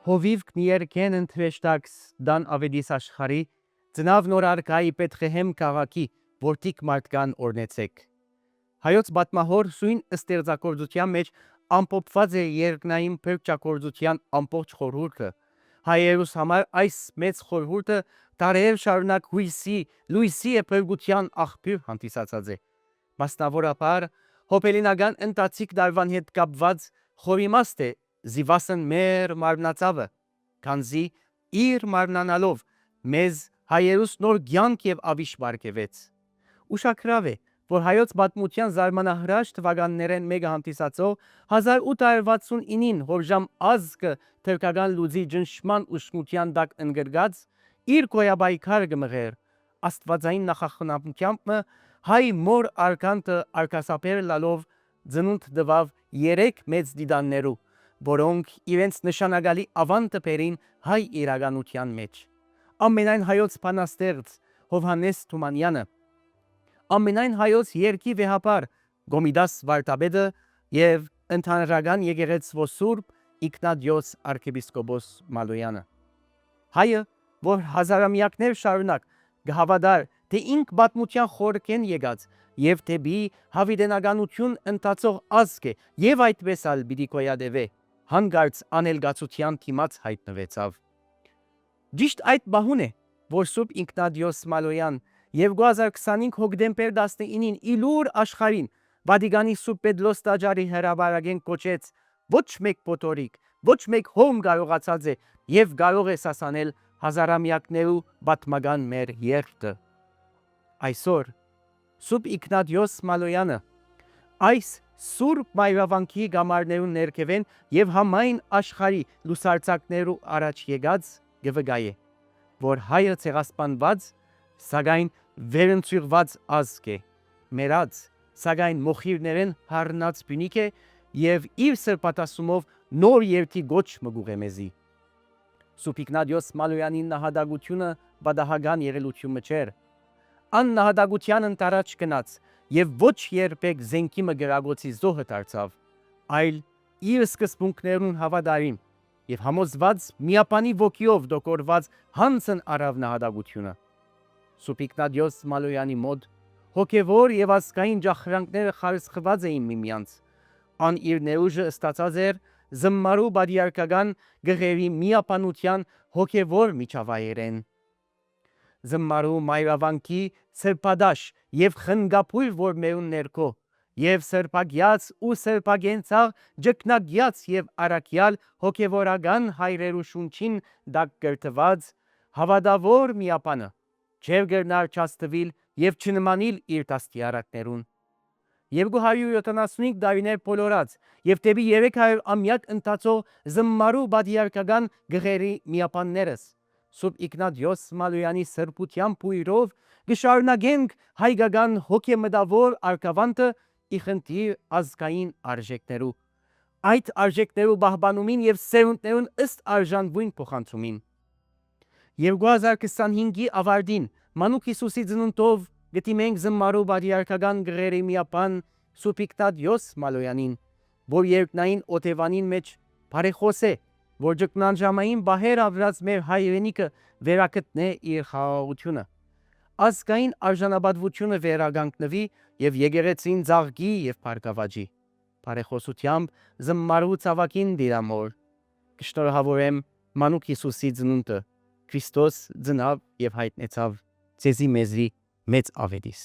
Հովիվ կնիերքեն ընթրեշտակս դան ավետիս աշխարի, ծնավ նոր արկայի Պետխեհեմ քաղաքի, որտիկ մարդկան օրնեցեք։ Հայոց բատմահոր սույն ստեղծագործության մեջ ամփոփված է երկնային փրկչագործության ամբողջ խորհուրդը։ Հայերուս համար այս մեծ խորհուրդը դարեր շարունակ լույսի է փրկության աղբյուր հանդիսացած է։ Մասնավորապես հոբելինական ընթացիկ դարվան հետ կապված խորիմաստ է զիվասն մեր մարմնացավը, քանզի իր մարմնանալով մեզ հայերուս նոր կյանք եւ ավիշ բարգեւեց։ Ուշագրավ է, որ հայոց պատմության զարմանահրաշ թվականներեն մեկը հանդիսացող 1869-ին հորժամ ազգը թրքական լուծի ջնշման ուշքնության տակ ընկրկած իր գոյաբայքար կմղեր աստվածային նախախնամությամբ հայ մոր արքանտը արկասապեր լալով ծնունդ տվավ 3 մեծ դիդաններու, որոնք իրենց նշանակալի ավանդը բերին հայ իրականության մեջ։ Ամենայն հայոց բանաստեղծ Հովհաննես Թումանյանը, ամենայն հայոց երկի վեհապար Գոմիդաս Վարդապետը եւ ընդհանրական եկեղեցու սուրբ Իգնատիոս arczepiskopos Մալոյանը։ Հայը, որ հազարամյակներ շարունակ գհավադար, թե ինք պատմության խորքեն եկած եւ դեպի հավիտենականություն ընթացող ազգ է եւ այդպես ալ պիտի գոյատևե, հանգարց անելգացության դիմաց հայտնվեցավ։ Ճիշտ այդ բահուն է, որ Սուրբ Իգնատիոս Մալոյան եւ 2025 հոկտեմբեր 19-ին իլուր աշխարհին Վատիկանի Սուրբ Պետրոս տաճարի հրապարակեն կոչեց ոչ մեկ փոթորիկ, ոչ մեկ հոմ կարողացած է եւ կարող է սասանել հազարամյակներու պատմական մեր երթը։ Այսօր Սուրբ Իգնատիոս Մալոյանը այս սուրբ մայրավանքի գամարներուն ներքևեն եւ համայն աշխարհի լուսարձակներու առաջ եկած գվգայ է, որ հայը ցեղասպանված, սակայն վերընծյուրված ազգ է, մերած, սակայն մոխիրներեն հարնած բնիկ է եւ իր սրբատասումով նոր երթի գոչ մգուղ է մեզի։ Սուրբ Իգնատիոս Մալոյանի նահատակությունը բադահական եղելությունը չէր։ Ան նահատակության ընթരാճ գնաց եւ ոչ երբեք զենքի մգրագոցի զոհը դարձավ, այլ իր սկզբունքներուն հավատարիմ եւ համոզված միապանի ոգիով դոկորված հանցն արավ նահատակությունը։ Սուրբ Իգնատիոս Մալոյանի մոտ հոգևոր եւ ազգային ջախրանքները խարսխված էին միմյանց։ Ան իր ներուժը ստացած էր զմարու բادیարքական գղերի միապանության հոգևոր միջավայրեն։ Զմարու մայրավանքի սրբադաշ եւ խնգապույր որ մերուն ներքո եւ սրբագյաց ու սրբագենցաղ ջկնագյաց եւ արաքյալ հոգևորական հայրերու շունչին դակ կրթված հավատավոր միապանը չեր գերնար չաստվիլ եւ չնմանիլ իր տաստիարակներուն։ 275 տարիներ բոլորած եւ դեպի 300 ամյակ ընթացող զմարու բادیարքական գղերի միապաններս Սուրբ Իգնատիոս Մալոյանի սրբության բույրով գշարունակենք հայկական հոգեմտավոր արկավանտը իխնդիր ազգային արժեքներու, այդ արժեքներու պահպանումին եւ սերունդներուն ըստ արժանվույն փոխանցումին։ 2025-ի ավարտին Մանուկ Հիսուսի ծնունդով գտիմենք զմարու բادیարքական գղերի միապան Սուրբ Իգնատիոս Մալոյանին, որ երկնային օթևանին մեջ բարեխոս է, որ ճգնանջամային բահեր ավրած մեր հայրենիքը վերակտնե իր խաղաղությունը, ազգային արժանապատվությունը վերագանքնվի եւ եկեղեցին ծաղկի եւ փառկավաճի։ Բարեխոսությամբ զմարու ցավակին դիրամոր կշնորհավորեմ Մանուկ Հիսուսի ծնունդը, Քրիստոս ծնավ եւ հայտնեցավ ցեզի մեզի մեծ ավետիս։